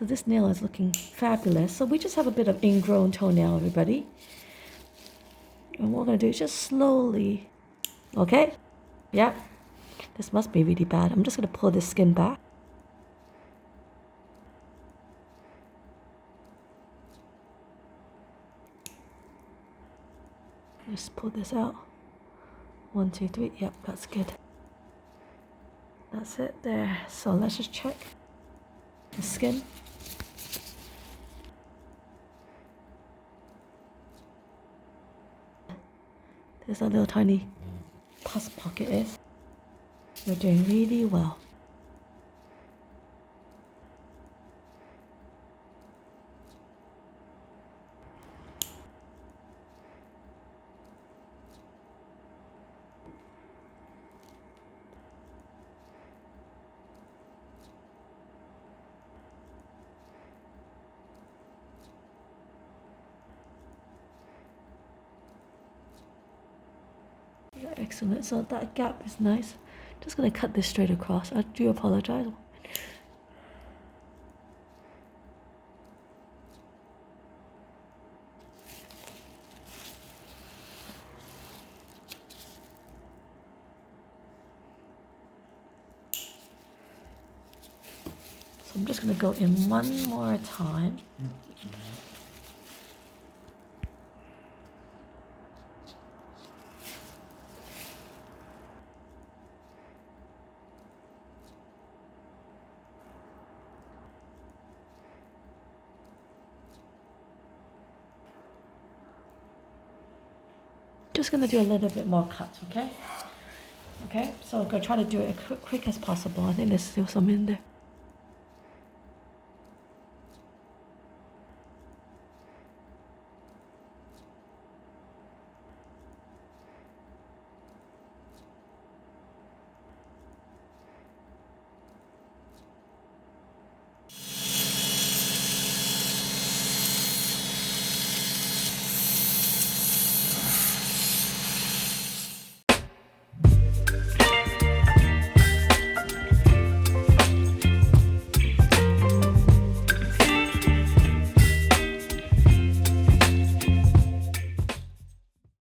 this nail is looking fabulous. So we just have a bit of ingrown toenail, everybody. And what we're going to do is just slowly, okay? Yeah, this must be really bad. I'm just going to pull this skin back. Just pull this out. 1, 2, 3. Yep, that's good. That's it there. So let's just check the skin. There's a little tiny pus pocket is. We're doing really well. Yeah, excellent. So that gap is nice. Just gonna cut this straight across. I do apologize. So I'm just gonna go in one more time. Just gonna do a little bit more cuts, okay? Okay, so I'm gonna try to do it as quick as possible. I think there's still some in there.